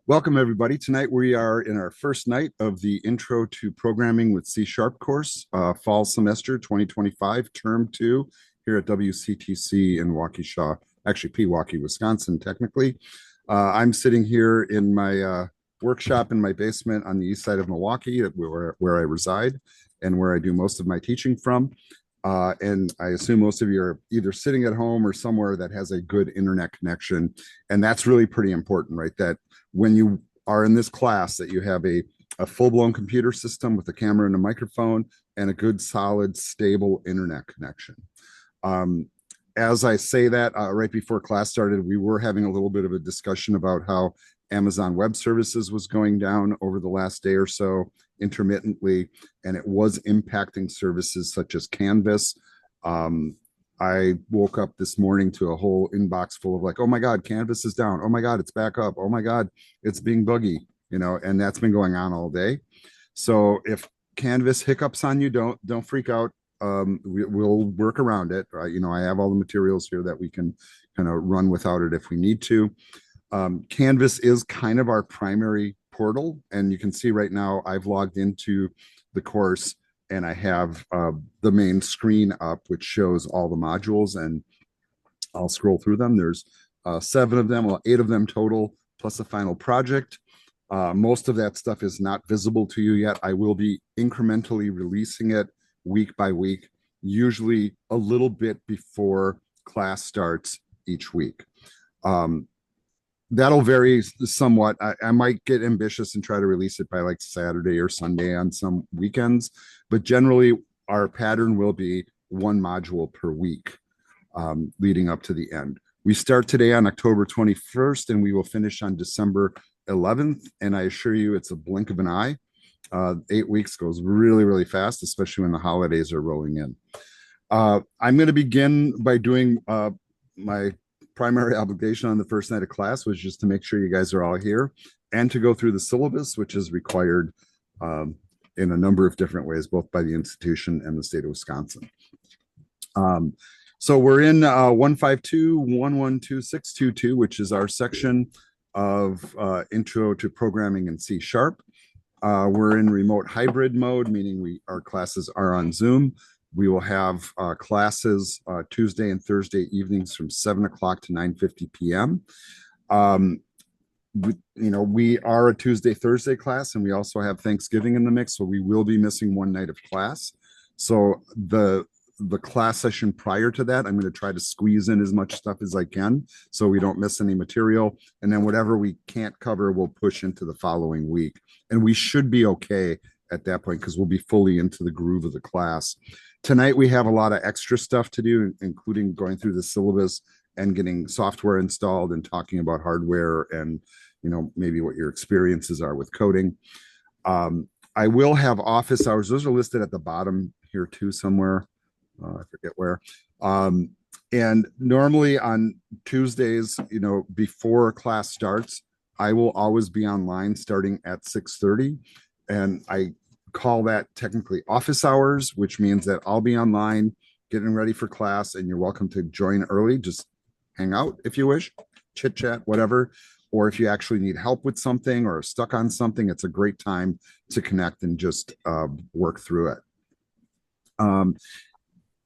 Welcome, everybody. Tonight we are in our first night of the Intro to Programming with C# course, fall semester 2025, term 2, here at WCTC in Waukesha, actually Pewaukee, Wisconsin, technically. I'm sitting here in my workshop in my basement on the east side of Milwaukee, where I reside and where I do most of my teaching from. And I assume most of you are either sitting at home or somewhere that has a good internet connection. And that's really pretty important, right? That when you are in this class, that you have a full-blown computer system with a camera and a microphone and a good, solid, stable internet connection. As I say that, right before class started, we were having a little bit of a discussion about how Amazon Web Services was going down over the last day or so intermittently, and it was impacting services such as Canvas. I woke up this morning to a whole inbox full of like, oh my God, Canvas is down. Oh my God, it's back up. Oh my God, it's being buggy, and that's been going on all day. So if Canvas hiccups on you, don't freak out. We'll work around it. I have all the materials here that we can kind of run without it if we need to. Canvas is kind of our primary portal, and you can see right now I've logged into the course and I have the main screen up, which shows all the modules, and I'll scroll through them. There's 7 of them, well, 8 of them total, plus a final project. Most of that stuff is not visible to you yet. I will be incrementally releasing it week by week, usually a little bit before class starts each week. That'll vary somewhat. I might get ambitious and try to release it by like Saturday or Sunday on some weekends, but generally our pattern will be 1 module per week leading up to the end. We start today on October 21st and we will finish on December 11th. And I assure you it's a blink of an eye. 8 weeks goes really, really fast, especially when the holidays are rolling in. I'm going to begin by doing my primary obligation on the first night of class, was just to make sure you guys are all here and to go through the syllabus, which is required in a number of different ways, both by the institution and the state of Wisconsin. So we're in 152.112.622, which is our section of Intro to Programming in C#. We're in remote hybrid mode, meaning our classes are on Zoom. We will have classes Tuesday and Thursday evenings from 7 o'clock to 9:50 p.m. We are a Tuesday, Thursday class, and we also have Thanksgiving in the mix, so we will be missing 1 night of class. So the class session prior to that, I'm going to try to squeeze in as much stuff as I can so we don't miss any material. And then whatever we can't cover, we'll push into the following week. And we should be okay at that point because we'll be fully into the groove of the class. Tonight, we have a lot of extra stuff to do, including going through the syllabus and getting software installed and talking about hardware and, maybe what your experiences are with coding. I will have office hours. Those are listed at the bottom here too somewhere. I forget where. And normally on Tuesdays, before class starts, I will always be online starting at 6:30. And I call that technically office hours, which means that I'll be online getting ready for class, and you're welcome to join early. Just hang out if you wish, chit chat, whatever. Or if you actually need help with something or are stuck on something, it's a great time to connect and just work through it.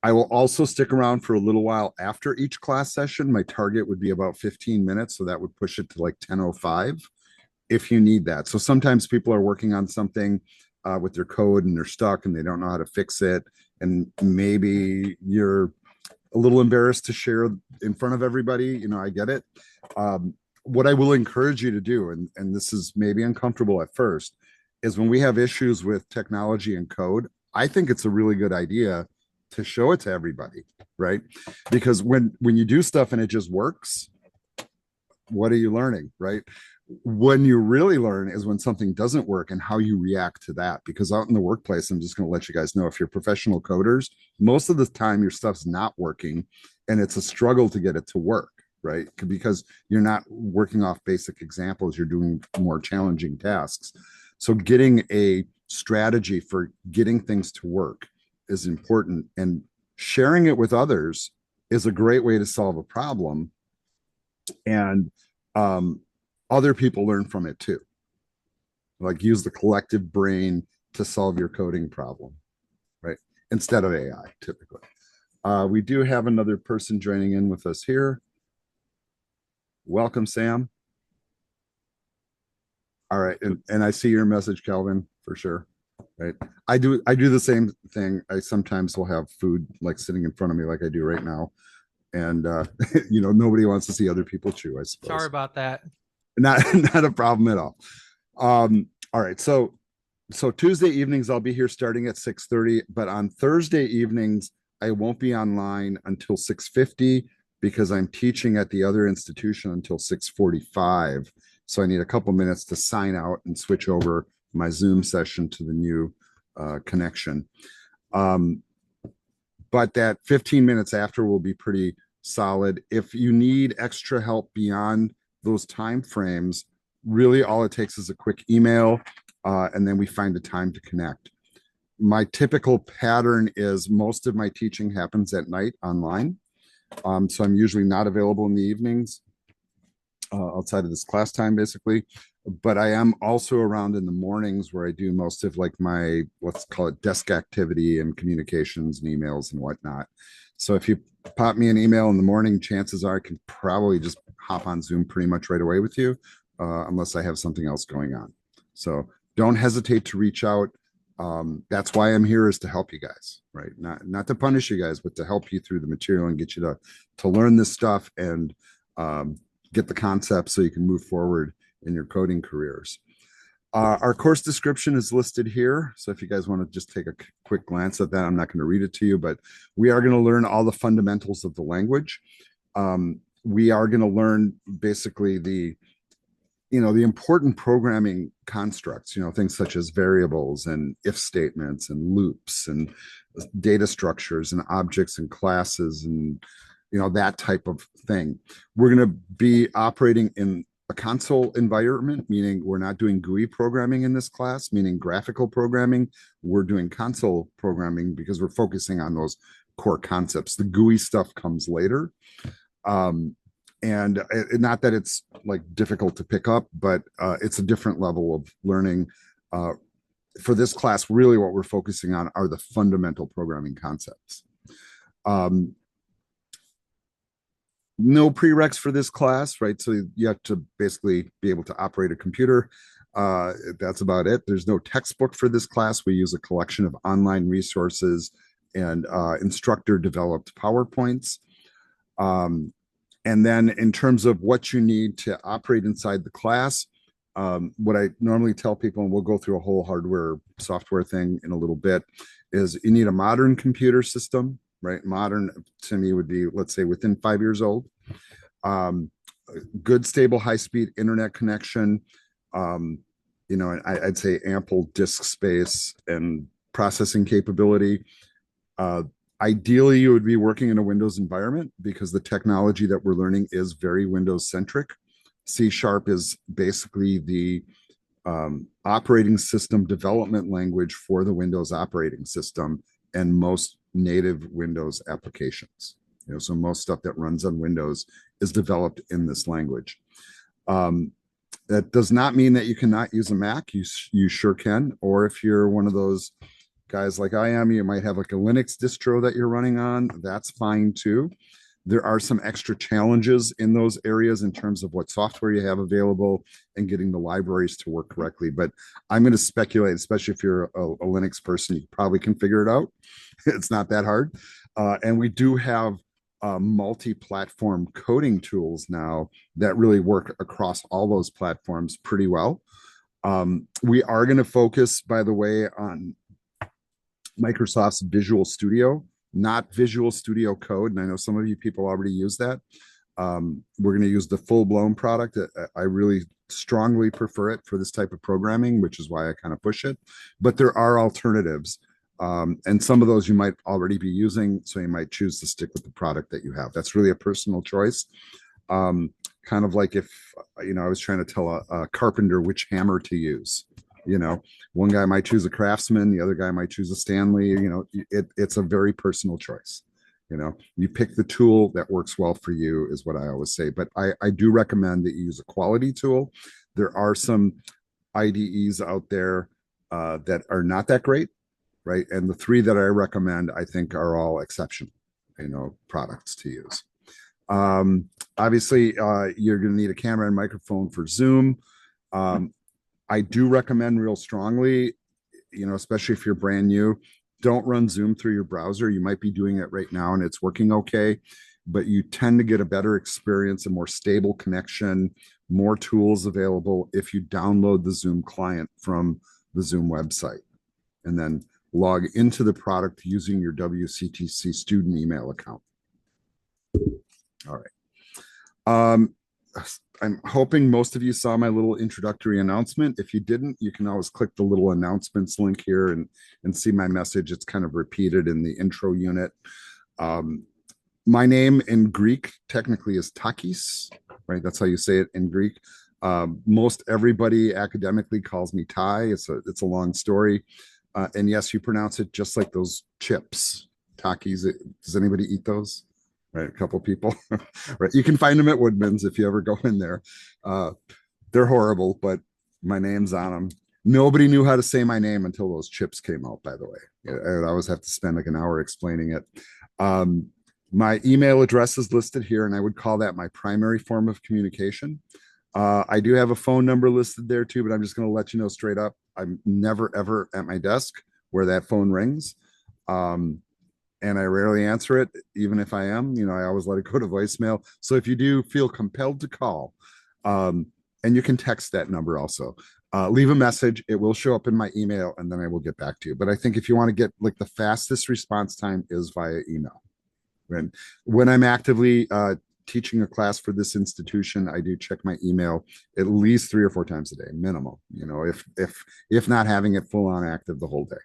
I will also stick around for a little while after each class session. My target would be about 15 minutes, so that would push it to like 10:05 if you need that. So sometimes people are working on something with their code and they're stuck and they don't know how to fix it. And maybe you're a little embarrassed to share in front of everybody. I get it. What I will encourage you to do, and this is maybe uncomfortable at first, is when we have issues with technology and code, I think it's a really good idea to show it to everybody, right? Because when you do stuff and it just works, what are you learning, right? When you really learn is when something doesn't work and how you react to that. Because out in the workplace, I'm just going to let you guys know, if you're professional coders, most of the time your stuff's not working and it's a struggle to get it to work, right? Because you're not working off basic examples, you're doing more challenging tasks. So getting a strategy for getting things to work is important, and sharing it with others is a great way to solve a problem. And other people learn from it too. Like use the collective brain to solve your coding problem, right? Instead of AI, typically. We do have another person joining in with us here. Welcome, Sam. All right, and I see your message, Calvin, for sure. Right. I do the same thing. I sometimes will have food like sitting in front of me like I do right now. And nobody wants to see other people chew, I suppose. Sorry about that. Not not a problem at all. All right. So Tuesday evenings I'll be here starting at 6:30, but on Thursday evenings I won't be online until 6:50 because I'm teaching at the other institution until 6:45. So I need a couple minutes to sign out and switch over my Zoom session to the new connection. But that 15 minutes after will be pretty solid. If you need extra help beyond those time frames, really all it takes is a quick email, and then we find a time to connect. My typical pattern is most of my teaching happens at night online. So I'm usually not available in the evenings outside of this class time, basically. But I am also around in the mornings where I do most of like my, let's call it desk activity and communications and emails and whatnot. So if you pop me an email in the morning, chances are I can probably just hop on Zoom pretty much right away with you, unless I have something else going on. So don't hesitate to reach out. That's why I'm here, is to help you guys, right? Not to punish you guys, but to help you through the material and get you to learn this stuff and get the concepts so you can move forward in your coding careers. Our course description is listed here. So if you guys want to just take a quick glance at that, I'm not going to read it to you, but we are going to learn all the fundamentals of the language. We are going to learn basically the important programming constructs, things such as variables and if statements and loops and data structures and objects and classes and, that type of thing. We're going to be operating in a console environment, meaning we're not doing GUI programming in this class, meaning graphical programming. We're doing console programming because we're focusing on those core concepts. The GUI stuff comes later. And not that it's like difficult to pick up, but it's a different level of learning. For this class, really what we're focusing on are the fundamental programming concepts. No prereqs for this class, right? So you have to basically be able to operate a computer. That's about it. There's no textbook for this class. We use a collection of online resources and instructor developed PowerPoints. And then in terms of what you need to operate inside the class, what I normally tell people, and we'll go through a whole hardware software thing in a little bit, is you need a modern computer system, right? Modern to me would be, let's say, within 5 years old. Good, stable, high-speed internet connection, and I'd say ample disk space and processing capability. Ideally, you would be working in a Windows environment because the technology that we're learning is very Windows-centric. C# is basically the operating system development language for the Windows operating system and most native Windows applications. So most stuff that runs on Windows is developed in this language. That does not mean that you cannot use a Mac. You sure can. Or if you're one of those guys like I am, you might have like a Linux distro that you're running on. That's fine too. There are some extra challenges in those areas in terms of what software you have available and getting the libraries to work correctly. But I'm going to speculate, especially if you're a Linux person, you probably can figure it out. It's not that hard. And we do have multi-platform coding tools now that really work across all those platforms pretty well. We are going to focus, by the way, on Microsoft's Visual Studio, not Visual Studio Code. And I know some of you people already use that. We're going to use the full-blown product. I really strongly prefer it for this type of programming, which is why I kind of push it. But there are alternatives. And some of those you might already be using, so you might choose to stick with the product that you have. That's really a personal choice. Kind of like if, I was trying to tell a carpenter which hammer to use. One guy might choose a Craftsman, the other guy might choose a Stanley. It's a very personal choice. You pick the tool that works well for you is what I always say. But I do recommend that you use a quality tool. There are some IDEs out there that are not that great, right? And the three that I recommend, I think, are all exceptional, products to use. Obviously, you're going to need a camera and microphone for Zoom. I do recommend real strongly, especially if you're brand new, don't run Zoom through your browser. You might be doing it right now and it's working okay, but you tend to get a better experience, a more stable connection, more tools available if you download the Zoom client from the Zoom website and then log into the product using your WCTC student email account. All right. I'm hoping most of you saw my little introductory announcement. If you didn't, you can always click the little announcements link here and see my message. It's kind of repeated in the intro unit. My name in Greek technically is Takis, right? That's how you say it in Greek. Most everybody academically calls me Ty. It's a long story. And yes, you pronounce it just like those chips, Takis. Does anybody eat those? Right, a couple people. Right, you can find them at Woodman's if you ever go in there. They're horrible, but my name's on them. Nobody knew how to say my name until those chips came out, by the way. I always have to spend like an hour explaining it. My email address is listed here, and I would call that my primary form of communication. I do have a phone number listed there too, but I'm just going to let you know straight up, I'm never, ever at my desk where that phone rings. And I rarely answer it, even if I am, I always let it go to voicemail. So if you do feel compelled to call, and you can text that number also, leave a message. It will show up in my email and then I will get back to you. But I think if you want to get like the fastest response time is via email. And when I'm actively teaching a class for this institution, I do check my email at least 3 or 4 times a day, minimum, if not having it full on active the whole day.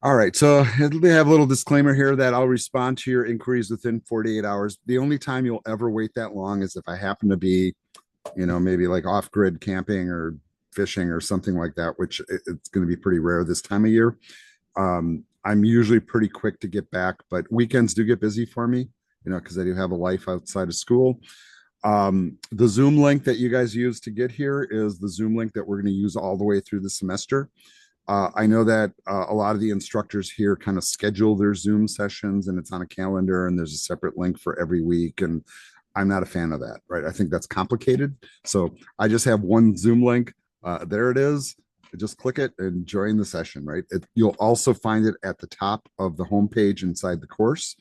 All right, so they have a little disclaimer here that I'll respond to your inquiries within 48 hours. The only time you'll ever wait that long is if I happen to be, maybe like off-grid camping or fishing or something like that, which it's going to be pretty rare this time of year. I'm usually pretty quick to get back, but weekends do get busy for me, because I do have a life outside of school. The Zoom link that you guys use to get here is the Zoom link that we're going to use all the way through the semester. I know that a lot of the instructors here kind of schedule their Zoom sessions and it's on a calendar and there's a separate link for every week. And I'm not a fan of that, right? I think that's complicated. So I just have one Zoom link. There it is. Just click it and join the session, right? You'll also find it at the top of the homepage inside the course.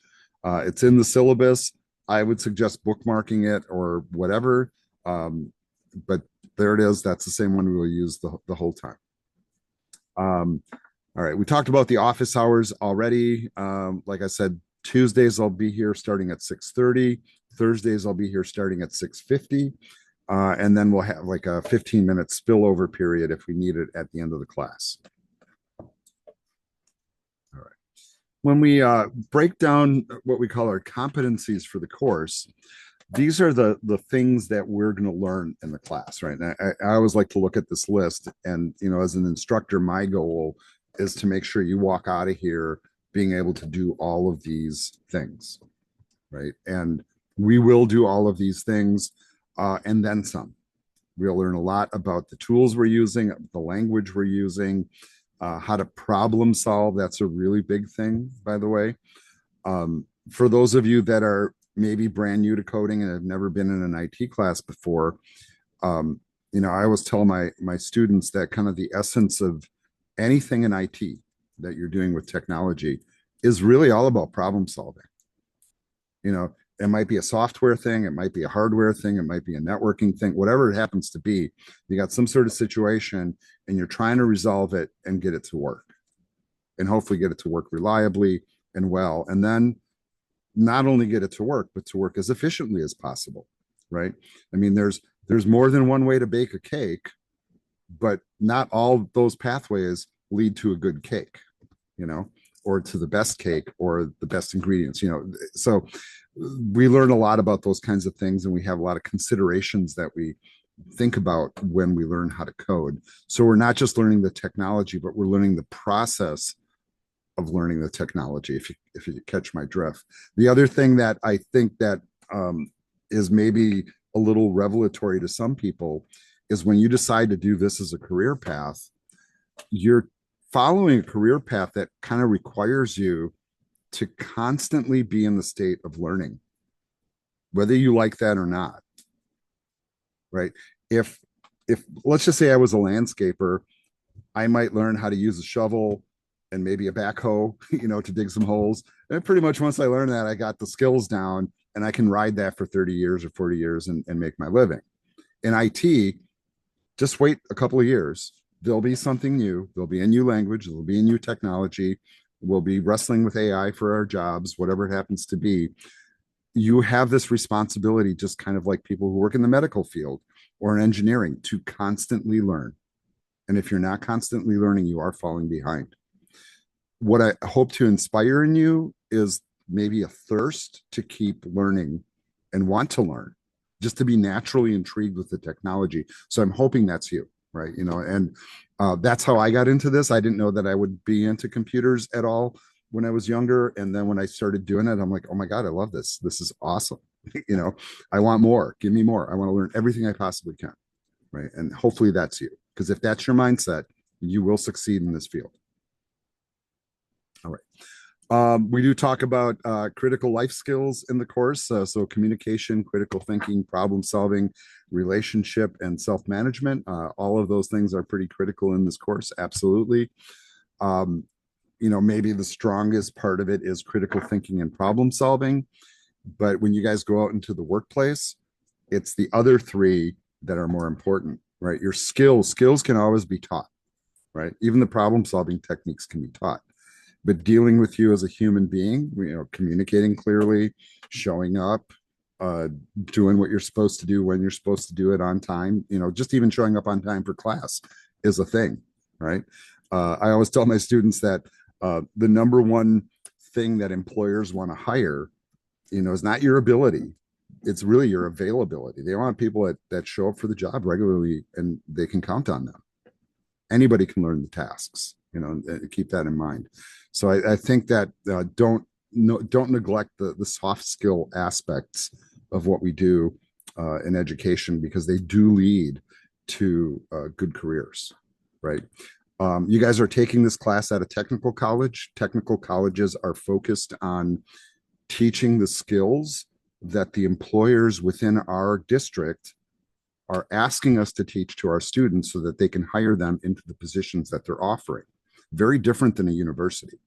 It's in the syllabus. I would suggest bookmarking it or whatever. But there it is. That's the same one we will use the whole time. All right, we talked about the office hours already. Like I said, Tuesdays I'll be here starting at 6:30. Thursdays I'll be here starting at 6:50. And then we'll have like a 15-minute spillover period if we need it at the end of the class. All right. When we break down what we call our competencies for the course, these are the things that we're going to learn in the class, right? And I always like to look at this list, and as an instructor, my goal is to make sure you walk out of here being able to do all of these things, right? And we will do all of these things, and then some. We'll learn a lot about the tools we're using, the language we're using, how to problem solve. That's a really big thing, by the way. For those of you that are maybe brand new to coding and have never been in an IT class before, I always tell my students that kind of the essence of anything in IT that you're doing with technology is really all about problem solving. It might be a software thing, it might be a hardware thing, it might be a networking thing, whatever it happens to be. You got some sort of situation and you're trying to resolve it and get it to work, and hopefully get it to work reliably and well. And then not only get it to work, but to work as efficiently as possible, right? I mean, there's more than one way to bake a cake, but not all those pathways lead to a good cake, or to the best cake or the best ingredients, So we learn a lot about those kinds of things, and we have a lot of considerations that we think about when we learn how to code. So we're not just learning the technology, but we're learning the process of learning the technology, if you catch my drift. The other thing that I think that is maybe a little revelatory to some people is when you decide to do this as a career path, you're following a career path that kind of requires you to constantly be in the state of learning, whether you like that or not, right? If let's just say I was a landscaper, I might learn how to use a shovel and maybe a backhoe, to dig some holes. And pretty much once I learned that, I got the skills down and I can ride that for 30 years or 40 years and make my living. In IT, just wait a couple of years. There'll be something new. There'll be a new language. There'll be a new technology. We'll be wrestling with AI for our jobs, whatever it happens to be. You have this responsibility, just kind of like people who work in the medical field or in engineering, to constantly learn. And if you're not constantly learning, you are falling behind. What I hope to inspire in you is maybe a thirst to keep learning and want to learn, just to be naturally intrigued with the technology. So I'm hoping that's you, right? And that's how I got into this. I didn't know that I would be into computers at all when I was younger. And then when I started doing it, I'm like, oh my God, I love this. This is awesome. I want more. Give me more. I want to learn everything I possibly can, right? And hopefully that's you. Because if that's your mindset, you will succeed in this field. All right. We do talk about critical life skills in the course. So communication, critical thinking, problem solving, relationship, and self-management. All of those things are pretty critical in this course. Absolutely. Maybe the strongest part of it is critical thinking and problem solving. But when you guys go out into the workplace, it's the other three that are more important, right? Your skills can always be taught, right? Even the problem solving techniques can be taught. But dealing with you as a human being, communicating clearly, showing up, doing what you're supposed to do when you're supposed to do it on time, just even showing up on time for class is a thing, right? I always tell my students that the number one thing that employers want to hire, is not your ability. It's really your availability. They want people that show up for the job regularly and they can count on them. Anybody can learn the tasks, and keep that in mind. So I think that don't neglect the soft skill aspects of what we do in education, because they do lead to good careers, right? You guys are taking this class at a technical college. Technical colleges are focused on teaching the skills that the employers within our district are asking us to teach to our students so that they can hire them into the positions that they're offering. Very different than a university.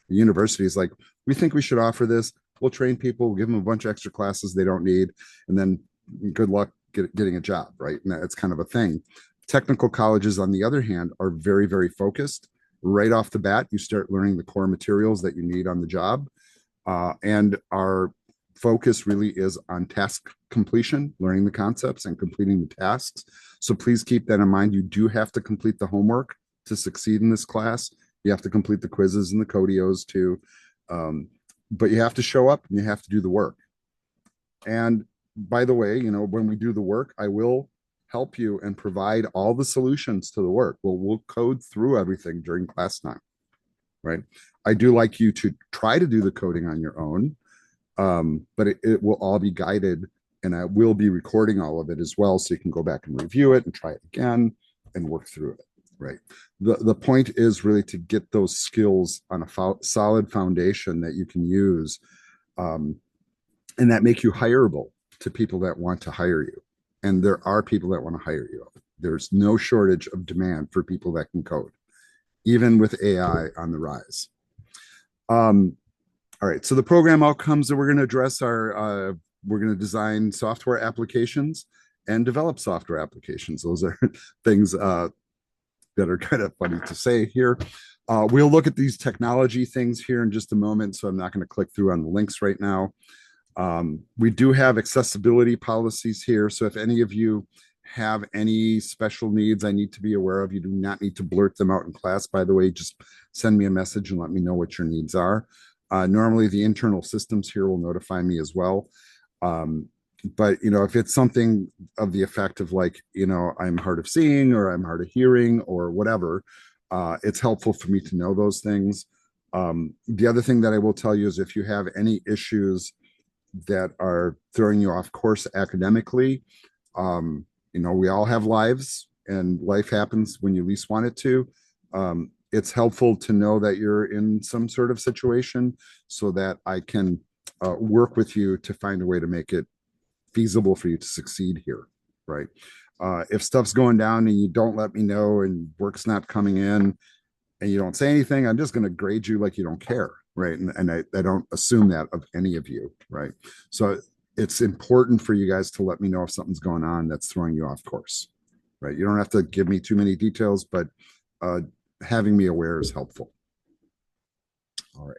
The university is like, we think we should offer this. We'll train people, we'll give them a bunch of extra classes they don't need, and then good luck getting a job, right? And that's kind of a thing. Technical colleges, on the other hand, are very, very focused. Right off the bat, you start learning the core materials that you need on the job. And our focus really is on task completion, learning the concepts and completing the tasks. So please keep that in mind. You do have to complete the homework to succeed in this class. You have to complete the quizzes and the codios too. But you have to show up and you have to do the work. And by the way, when we do the work, I will help you and provide all the solutions to the work. We'll code through everything during class time, right? I do like you to try to do the coding on your own, but it will all be guided, and I will be recording all of it as well, so you can go back and review it and try it again and work through it, right? The point is really to get those skills on a solid foundation that you can use, and that make you hireable to people that want to hire you. And there are people that want to hire you. There's no shortage of demand for people that can code, even with AI on the rise. All right, so the program outcomes that we're going to address are we're going to design software applications and develop software applications. Those are things that are kind of funny to say here. We'll look at these technology things here in just a moment, so I'm not going to click through on the links right now. We do have accessibility policies here, so if any of you have any special needs I need to be aware of, you do not need to blurt them out in class, by the way. Just send me a message and let me know what your needs are. Normally the internal systems here will notify me as well. But if it's something of the effect of like, I'm hard of seeing or I'm hard of hearing or whatever, it's helpful for me to know those things. The other thing that I will tell you is if you have any issues that are throwing you off course academically, we all have lives and life happens when you least want it to. It's helpful to know that you're in some sort of situation so that I can work with you to find a way to make it feasible for you to succeed here, right? If stuff's going down and you don't let me know and work's not coming in and you don't say anything, I'm just going to grade you like you don't care, right? And I don't assume that of any of you, right? So it's important for you guys to let me know if something's going on that's throwing you off course, right? You don't have to give me too many details, but having me aware is helpful. All right.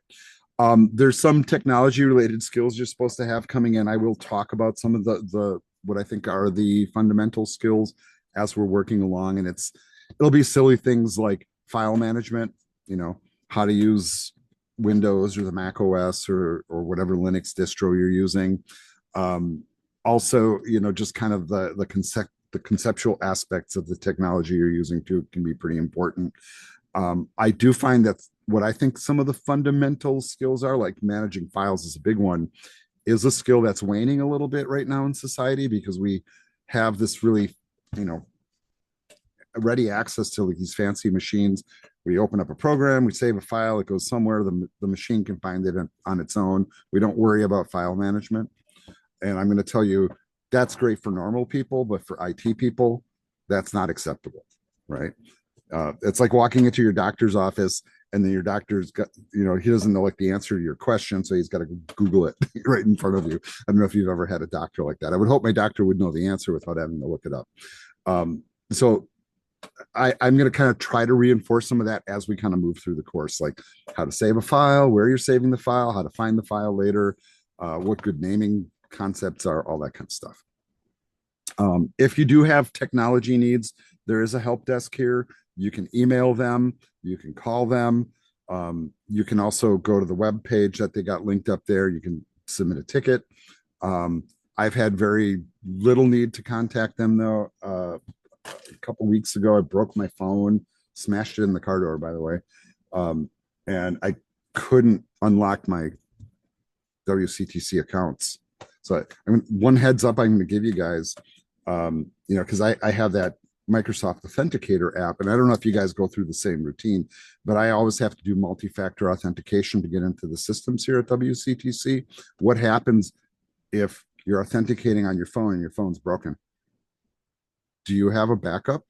There's some technology related skills you're supposed to have coming in. I will talk about some of the what I think are the fundamental skills as we're working along, and it'll be silly things like file management, how to use Windows or the Mac OS or whatever Linux distro you're using. Also, just kind of the conceptual aspects of the technology you're using too can be pretty important. I do find that what I think some of the fundamental skills are, like managing files is a big one, is a skill that's waning a little bit right now in society because we have this really, ready access to like these fancy machines. We open up a program, we save a file, it goes somewhere, the machine can find it on its own. We don't worry about file management. And I'm going to tell you, that's great for normal people, but for IT people, that's not acceptable, right? It's like walking into your doctor's office and then your doctor's got, he doesn't know like the answer to your question, so he's got to Google it right in front of you. I don't know if you've ever had a doctor like that. I would hope my doctor would know the answer without having to look it up. So I'm going to kind of try to reinforce some of that as we kind of move through the course, like how to save a file, where you're saving the file, how to find the file later, what good naming concepts are, all that kind of stuff. If you do have technology needs, there is a help desk here. You can email them, you can call them. You can also go to the web page that they got linked up there. You can submit a ticket. I've had very little need to contact them though. A couple weeks ago, I broke my phone, smashed it in the car door, by the way. And I couldn't unlock my WCTC accounts. So one heads up I'm going to give you guys, because I have that Microsoft Authenticator app, and I don't know if you guys go through the same routine, but I always have to do multi-factor authentication to get into the systems here at WCTC. What happens if you're authenticating on your phone and your phone's broken? Do you have a backup?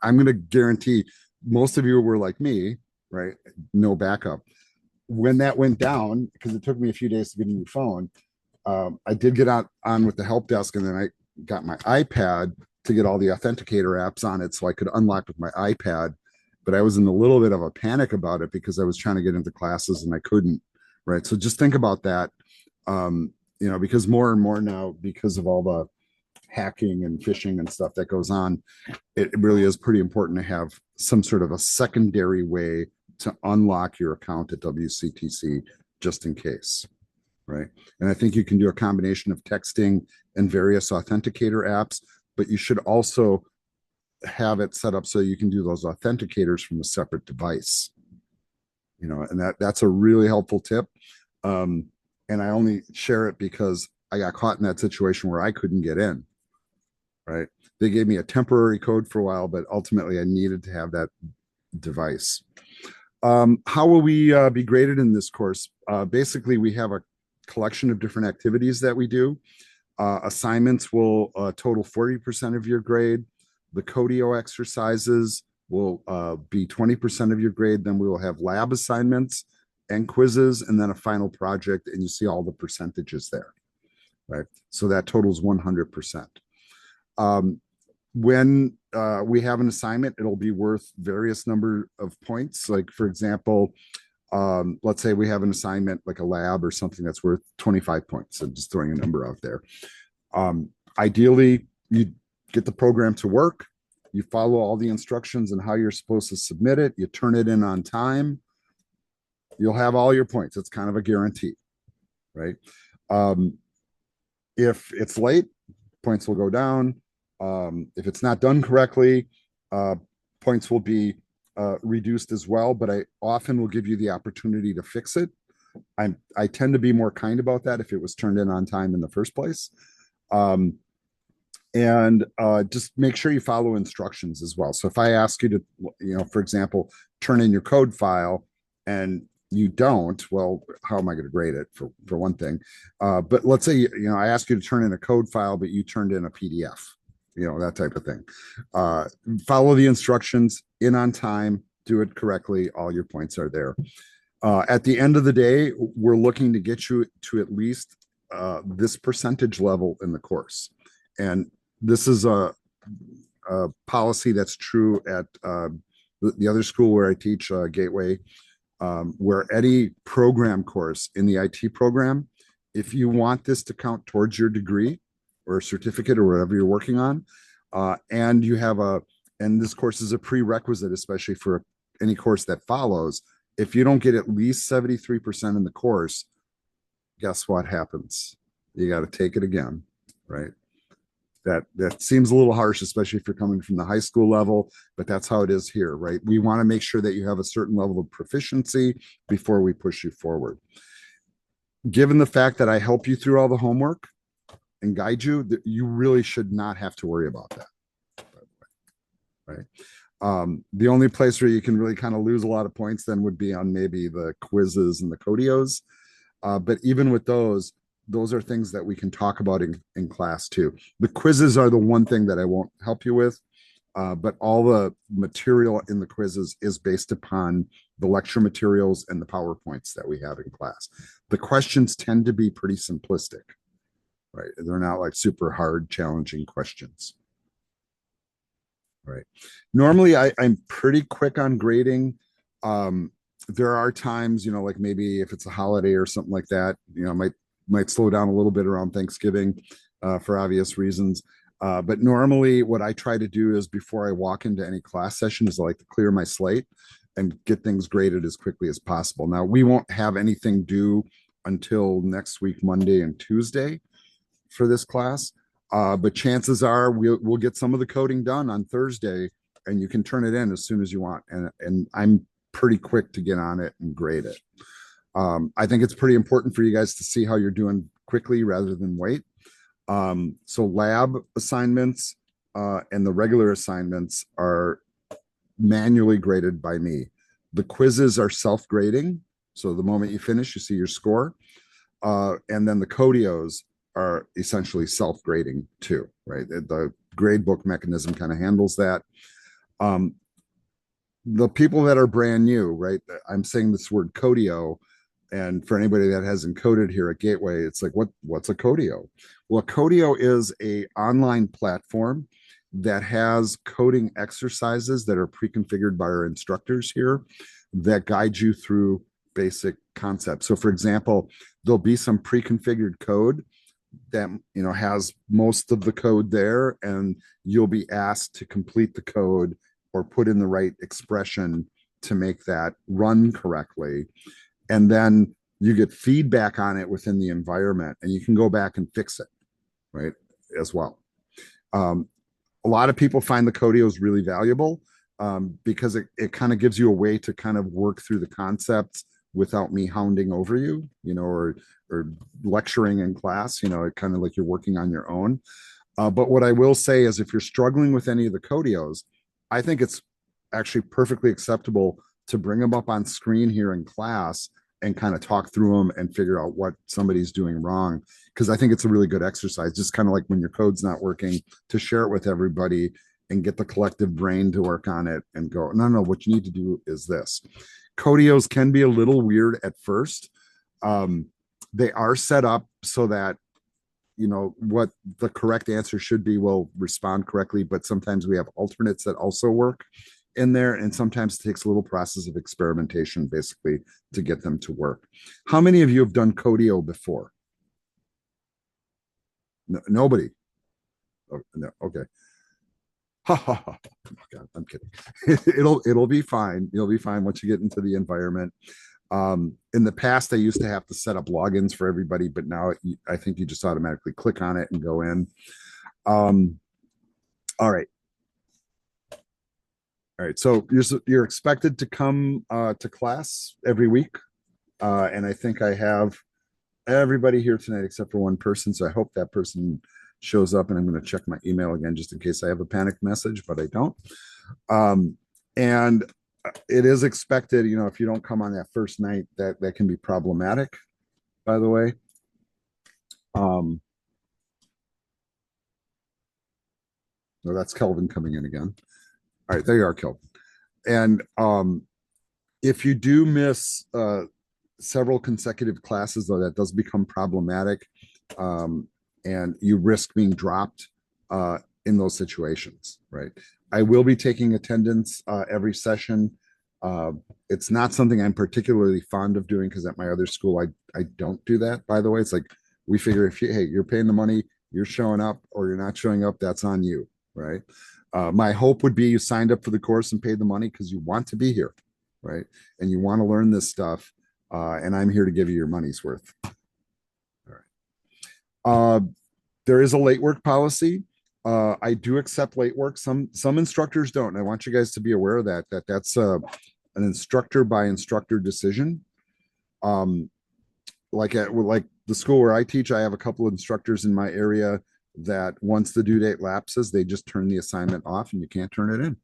I'm going to guarantee most of you were like me, right? No backup. When that went down, because it took me a few days to get a new phone, I did get on with the help desk, and then I got my iPad to get all the authenticator apps on it so I could unlock with my iPad. But I was in a little bit of a panic about it because I was trying to get into classes and I couldn't, right? So just think about that, because more and more now, because of all the hacking and phishing and stuff that goes on, it really is pretty important to have some sort of a secondary way to unlock your account at WCTC just in case, right? And I think you can do a combination of texting and various authenticator apps, but you should also have it set up so you can do those authenticators from a separate device, and that's a really helpful tip. And I only share it because I got caught in that situation where I couldn't get in, right? They gave me a temporary code for a while, but ultimately I needed to have that device. How will we be graded in this course? Basically, we have a collection of different activities that we do. Assignments will total 40% of your grade. The Codio exercises will be 20% of your grade. Then we will have lab assignments and quizzes, and then a final project, and you see all the percentages there, right? So that totals 100%. When we have an assignment, it'll be worth various number of points. Like, for example, let's say we have an assignment like a lab or something that's worth 25 points. I'm just throwing a number out there. Ideally, you get the program to work, you follow all the instructions and how you're supposed to submit it, you turn it in on time, you'll have all your points. It's kind of a guarantee, right? If it's late, points will go down. If it's not done correctly, points will be reduced as well, but I often will give you the opportunity to fix it. I tend to be more kind about that if it was turned in on time in the first place. Um, and just make sure you follow instructions as well. So if I ask you to, for example, turn in your code file and you don't, well, how am I going to grade it for one thing? But let's say, I ask you to turn in a code file, but you turned in a PDF, that type of thing. Follow the instructions, in on time, do it correctly. All your points are there. At the end of the day, we're looking to get you to at least this percentage level in the course. And this is a policy that's true at the other school where I teach, Gateway, where any program course in the IT program, if you want this to count towards your degree or certificate or whatever you're working on, and you have and this course is a prerequisite, especially for any course that follows, if you don't get at least 73% in the course, guess what happens? You got to take it again, right? That seems a little harsh, especially if you're coming from the high school level, but that's how it is here, right? We want to make sure that you have a certain level of proficiency before we push you forward. Given the fact that I help you through all the homework and guide you, you really should not have to worry about that, right? The only place where you can really kind of lose a lot of points then would be on maybe the quizzes and the Codios. But even with those are things that we can talk about in class too. The quizzes are the one thing that I won't help you with, but all the material in the quizzes is based upon the lecture materials and the PowerPoints that we have in class. The questions tend to be pretty simplistic, right? They're not like super hard, challenging questions. Right. Normally, I'm pretty quick on grading. There are times, like maybe if it's a holiday or something like that, might slow down a little bit around Thanksgiving for obvious reasons. But normally, what I try to do is before I walk into any class session is I like to clear my slate and get things graded as quickly as possible. Now, we won't have anything due until next week, Monday and Tuesday for this class. But chances are we'll get some of the coding done on Thursday, and you can turn it in as soon as you want. And I'm pretty quick to get on it and grade it. I think it's pretty important for you guys to see how you're doing quickly rather than wait. So lab assignments and the regular assignments are manually graded by me. The quizzes are self-grading. So the moment you finish, you see your score. And then the Codios are essentially self-grading too, right? The gradebook mechanism kind of handles that. The people that are brand new, right? I'm saying this word Codio, and for anybody that hasn't coded here at Gateway, it's like, what's a Codio? Well, a Codio is a online platform that has coding exercises that are pre-configured by our instructors here that guide you through basic concepts. So for example, there'll be some pre-configured code that has most of the code there, and you'll be asked to complete the code or put in the right expression to make that run correctly. And then you get feedback on it within the environment, and you can go back and fix it, right, as well. A lot of people find the Codios really valuable because it kind of gives you a way to kind of work through the concepts without me hounding over you, or lecturing in class, it kind of like you're working on your own. But what I will say is if you're struggling with any of the Codios, I think it's actually perfectly acceptable to bring them up on screen here in class and kind of talk through them and figure out what somebody's doing wrong. Because I think it's a really good exercise, just kind of like when your code's not working, to share it with everybody and get the collective brain to work on it and go, no, what you need to do is this. Codios can be a little weird at first. They are set up so that what the correct answer should be will respond correctly, but sometimes we have alternates that also work in there, and sometimes it takes a little process of experimentation basically to get them to work. How many of you have done Codio before? No, nobody. Oh, no, okay. Ha ha ha. Oh God, I'm kidding. It'll be fine. You'll be fine once you get into the environment. In the past, I used to have to set up logins for everybody, but now I think you just automatically click on it and go in. All right. All right. So you're expected to come to class every week. And I think I have everybody here tonight except for one person. So I hope that person shows up, and I'm going to check my email again just in case I have a panic message, but I don't. Um, and it is expected, if you don't come on that first night, that can be problematic, by the way. Um, no, that's Kelvin coming in again. All right, there you are, Kelvin. And if you do miss several consecutive classes, though, that does become problematic, um, and you risk being dropped in those situations, right? I will be taking attendance every session. Uh, it's not something I'm particularly fond of doing because at my other school, I don't do that. By the way, it's like we figure if you're paying the money, you're showing up, or you're not showing up, that's on you, right? My hope would be you signed up for the course and paid the money because you want to be here, right? And you want to learn this stuff, and I'm here to give you your money's worth. All right. Uh, there is a late work policy. I do accept late work. Some instructors don't. And I want you guys to be aware of that's an instructor by instructor decision. Um, like the school where I teach, I have a couple of instructors in my area that once the due date lapses, they just turn the assignment off and you can't turn it in.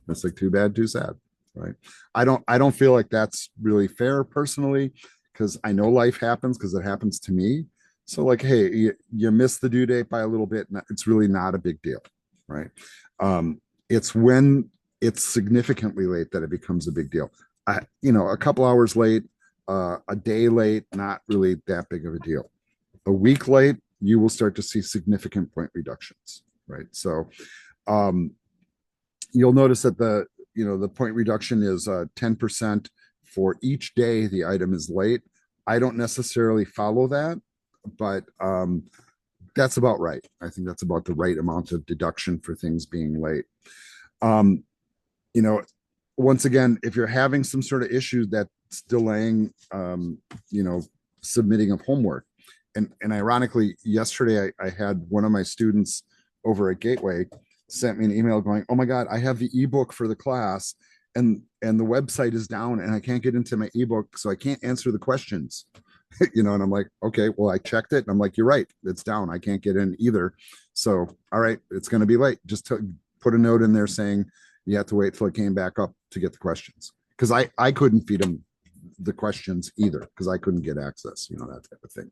It's like too bad, too sad, right? I don't feel like that's really fair personally, because I know life happens because it happens to me. So like, hey, you missed the due date by a little bit, and it's really not a big deal, right? It's when it's significantly late that it becomes a big deal. A couple hours late, a day late, not really that big of a deal. A week late, you will start to see significant point reductions, right? So you'll notice that the point reduction is 10% for each day the item is late. I don't necessarily follow that, but that's about right. I think that's about the right amount of deduction for things being late. Um, you know, Once again, if you're having some sort of issue that's delaying, submitting of homework, and ironically, yesterday I had one of my students over at Gateway sent me an email going, "Oh my God, I have the ebook for the class, and the website is down, and I can't get into my ebook, so I can't answer the questions." And I'm like, okay, well, I checked it, and I'm like, you're right, it's down, I can't get in either. So, all right, it's going to be late. Just to put a note in there saying you have to wait till it came back up to get the questions, because I couldn't feed them the questions either because I couldn't get access, that type of thing.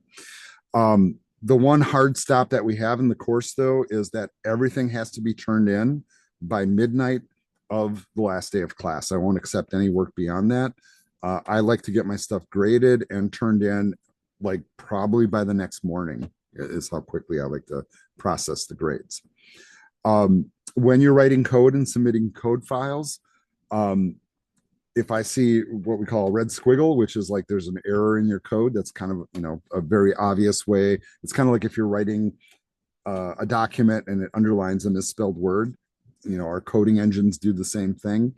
The one hard stop that we have in the course, though, is that everything has to be turned in by midnight of the last day of class. I won't accept any work beyond that. I like to get my stuff graded and turned in like probably by the next morning is how quickly I like to process the grades. When you're writing code and submitting code files, if I see what we call a red squiggle, which is like there's an error in your code, that's kind of, a very obvious way. It's kind of like if you're writing a document and it underlines a misspelled word, our coding engines do the same thing.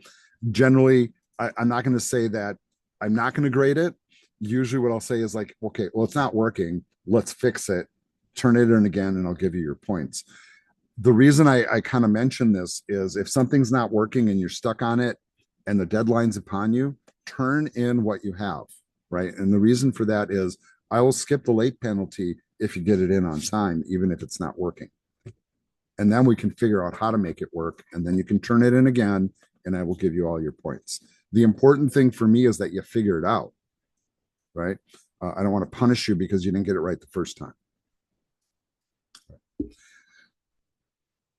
Generally, I'm not going to say that I'm not going to grade it. Usually what I'll say is like, okay, well, it's not working. Let's fix it. Turn it in again, and I'll give you your points. The reason I kind of mention this is if something's not working and you're stuck on it and the deadline's upon you, turn in what you have, right? And the reason for that is I will skip the late penalty if you get it in on time, even if it's not working. And then we can figure out how to make it work. And then you can turn it in again, and I will give you all your points. The important thing for me is that you figure it out, right? I don't want to punish you because you didn't get it right the first time.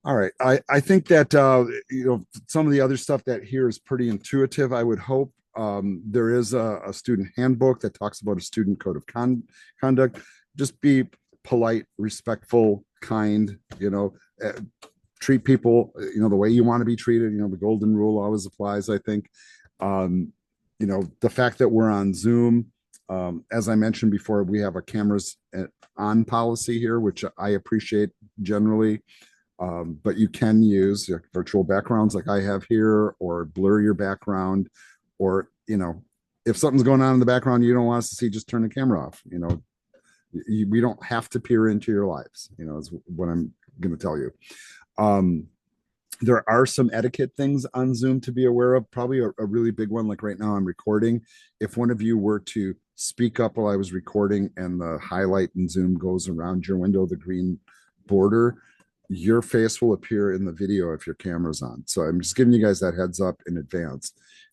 All right. I think that, some of the other stuff that here is pretty intuitive, I would hope. There is a student handbook that talks about a student code of conduct. Just be polite, respectful, kind, treat people, the way you want to be treated. The golden rule always applies, I think. The fact that we're on Zoom, as I mentioned before, we have a cameras on policy here, which I appreciate generally. But you can use virtual backgrounds like I have here, or blur your background, or, if something's going on in the background you don't want us to see, just turn the camera off. We don't have to peer into your lives, is what I'm going to tell you. There are some etiquette things on Zoom to be aware of. Probably a really big one, like right now I'm recording. If one of you were to speak up while I was recording and the highlight in Zoom goes around your window, the green border, your face will appear in the video if your camera's on. So I'm just giving you guys that heads up in advance.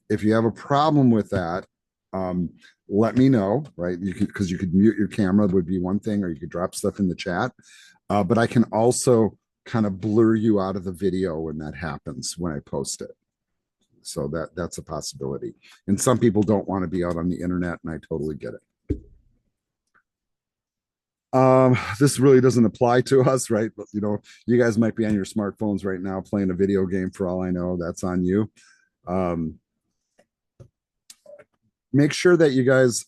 If you have a problem with that, um, let me know, right? You could, because you could mute your camera would be one thing, or you could drop stuff in the chat. But I can also kind of blur you out of the video when that happens when I post it. So that's a possibility. And some people don't want to be out on the internet, and I totally get it. This really doesn't apply to us, right? But, you know, you guys might be on your smartphones right now playing a video game. For all I know, that's on you. Make sure that you guys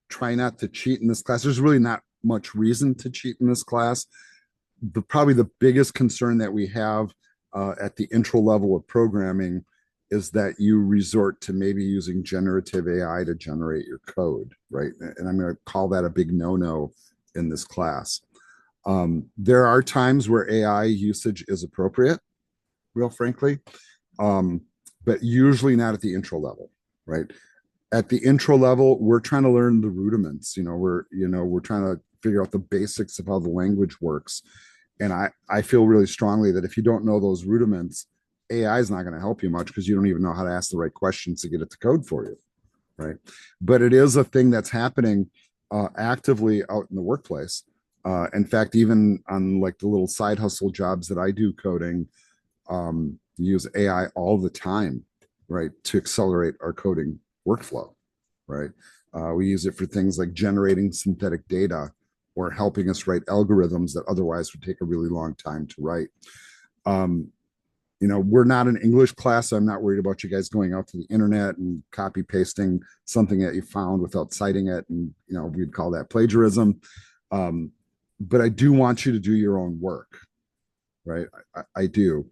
try not to cheat in this class. There's really not much reason to cheat in this class. Probably the biggest concern that we have at the intro level of programming is that you resort to maybe using generative AI to generate your code, right? And I'm going to call that a big no-no in this class. There are times where AI usage is appropriate, real frankly, but usually not at the intro level, right? At the intro level, we're trying to learn the rudiments. We're trying to figure out the basics of how the language works. And I feel really strongly that if you don't know those rudiments, AI is not going to help you much because you don't even know how to ask the right questions to get it to code for you, right? But it is a thing that's happening actively out in the workplace. In fact, even on like the little side hustle jobs that I do coding, use AI all the time, right, to accelerate our coding workflow, right? We use it for things like generating synthetic data or helping us write algorithms that otherwise would take a really long time to write. We're not an English class, so I'm not worried about you guys going out to the internet and copy pasting something that you found without citing it. And, we'd call that plagiarism. But I do want you to do your own work, right? I do.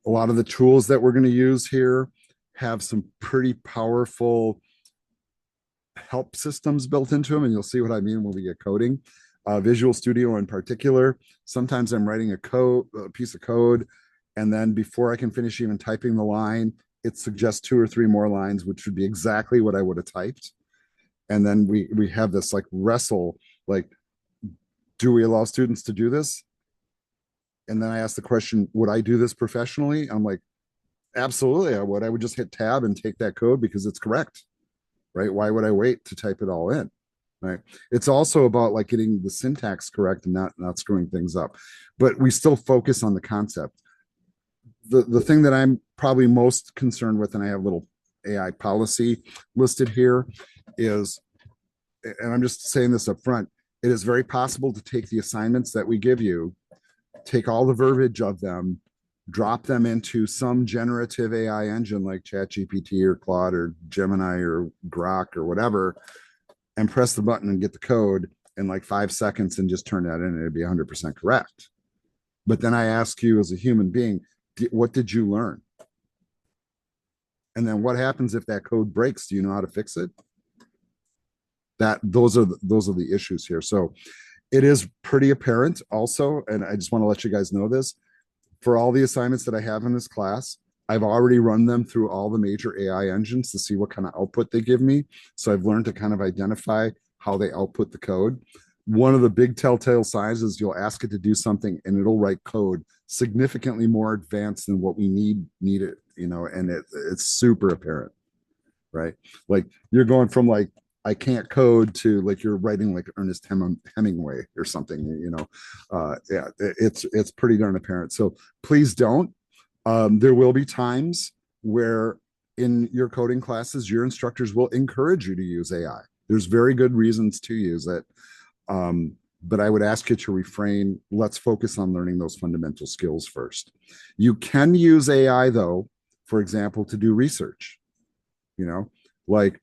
A lot of the tools that we're going to use here have some pretty powerful help systems built into them, and you'll see what I mean when we get coding. Visual Studio in particular, sometimes I'm writing a piece of code, and then before I can finish even typing the line, it suggests 2 or 3 more lines, which would be exactly what I would have typed. And then we have this like wrestle, like, do we allow students to do this? And then I ask the question, would I do this professionally? I'm like, absolutely, I would. I would just hit tab and take that code because it's correct, right? Why would I wait to type it all in, right? It's also about like getting the syntax correct and not screwing things up. But we still focus on the concept. The thing that I'm probably most concerned with, and I have a little AI policy listed here, is, and I'm just saying this up front, it is very possible to take the assignments that we give you, take all the verbiage of them, drop them into some generative AI engine like ChatGPT or Claude or Gemini or Grok or whatever, and press the button and get the code in like 5 seconds and just turn that in and it'd be 100% correct. But then I ask you as a human being, what did you learn? And then what happens if that code breaks? Do you know how to fix it? Those are the issues here. So it is pretty apparent also, and I just want to let you guys know this, for all the assignments that I have in this class, I've already run them through all the major AI engines to see what kind of output they give me. So I've learned to kind of identify how they output the code. One of the big telltale signs is you'll ask it to do something and it'll write code significantly more advanced than what we need it, and it's super apparent, right? Like you're going from like, I can't code to like you're writing like Ernest Hemingway or something, yeah, it's pretty darn apparent. So please don't. There will be times where in your coding classes, your instructors will encourage you to use AI. There's very good reasons to use it. But I would ask you to refrain. Let's focus on learning those fundamental skills first. You can use AI though, for example, to do research, like,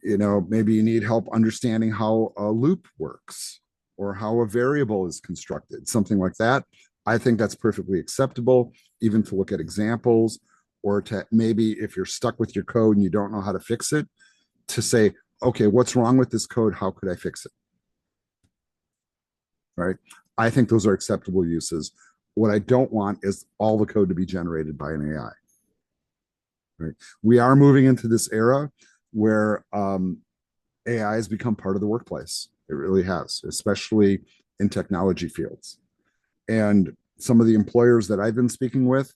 maybe you need help understanding how a loop works or how a variable is constructed, something like that. I think that's perfectly acceptable, even to look at examples, or to maybe if you're stuck with your code and you don't know how to fix it, to say, okay, what's wrong with this code? How could I fix it? Right? I think those are acceptable uses. What I don't want is all the code to be generated by an AI. Right? We are moving into this era where AI has become part of the workplace. It really has, especially in technology fields. And some of the employers that I've been speaking with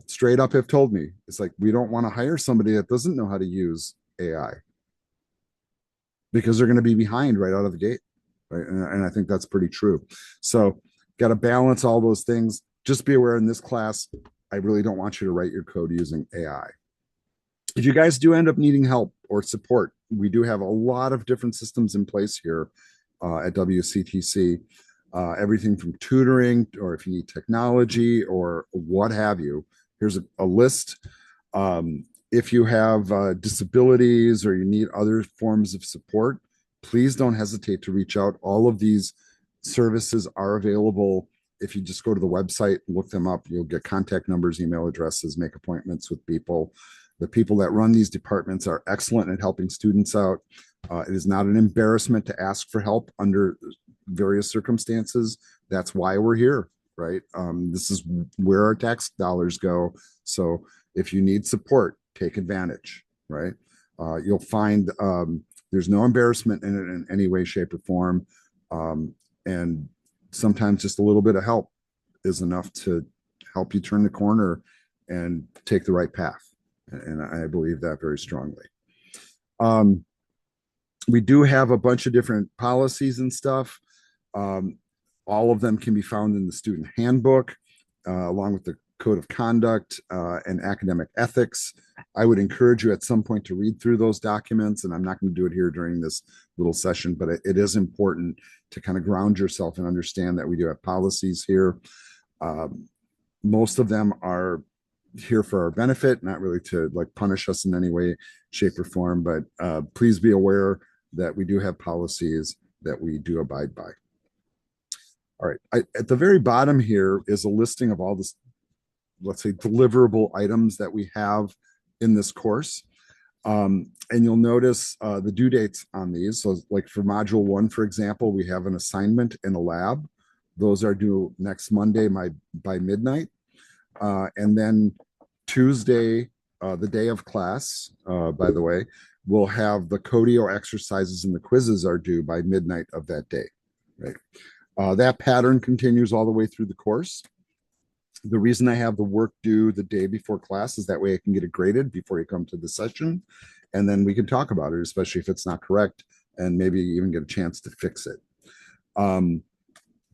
straight up have told me, it's like, we don't want to hire somebody that doesn't know how to use AI because they're going to be behind right out of the gate. Right. And I think that's pretty true. So, got to balance all those things. Just be aware in this class, I really don't want you to write your code using AI. If you guys do end up needing help or support, we do have a lot of different systems in place here at WCTC. Everything from tutoring, or if you need technology or what have you. Here's a list. If you have disabilities or you need other forms of support, please don't hesitate to reach out. All of these services are available. If you just go to the website, look them up, you'll get contact numbers, email addresses, make appointments with people. The people that run these departments are excellent at helping students out. It is not an embarrassment to ask for help under various circumstances. That's why we're here, right? This is where our tax dollars go. So if you need support, take advantage, right? You'll find there's no embarrassment in it in any way, shape, or form. And sometimes just a little bit of help is enough to help you turn the corner and take the right path. And I believe that very strongly. We do have a bunch of different policies and stuff. All of them can be found in the student handbook, along with the code of conduct and academic ethics. I would encourage you at some point to read through those documents, and I'm not going to do it here during this little session, but it is important to kind of ground yourself and understand that we do have policies here. Most of them are here for our benefit, not really to like punish us in any way, shape, or form, but please be aware that we do have policies that we do abide by. All right, at the very bottom here is a listing of all this, let's say, deliverable items that we have in this course. And you'll notice the due dates on these. So like for module 1, for example, we have an assignment and a lab. Those are due next Monday by midnight. And then Tuesday, the day of class, by the way, we'll have the Codio exercises and the quizzes are due by midnight of that day, right? That pattern continues all the way through the course. The reason I have the work due the day before class is that way I can get it graded before you come to the session, and then we can talk about it, especially if it's not correct, and maybe even get a chance to fix it.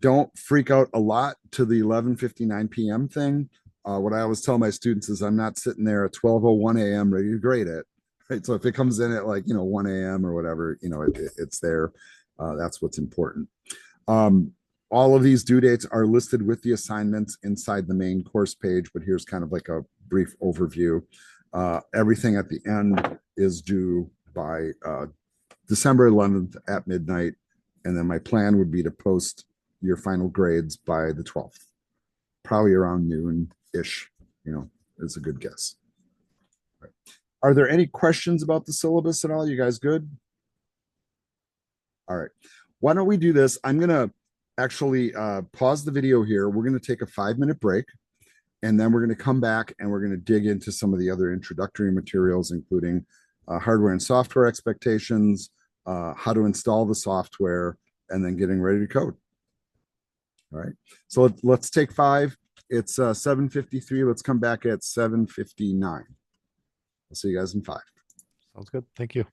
Don't freak out a lot to the 11:59 p.m. thing. What I always tell my students is I'm not sitting there at 12:01 a.m. ready to grade it. Right? So if it comes in at 1 a.m. or whatever, it's there. That's what's important. All of these due dates are listed with the assignments inside the main course page, but here's kind of like a brief overview. Everything at the end is due by December 11th at midnight. And then my plan would be to post your final grades by the 12th, probably around noon-ish, is a good guess. Right. Are there any questions about the syllabus at all? You guys good? All right. Why don't we do this? I'm going to actually pause the video here. We're going to take a 5-minute break, and then we're going to come back and we're going to dig into some of the other introductory materials, including hardware and software expectations, how to install the software, and then getting ready to code. All right. So let's take 5. It's 7:53. Let's come back at 7:59. I'll see you guys in 5. Sounds good. Thank you.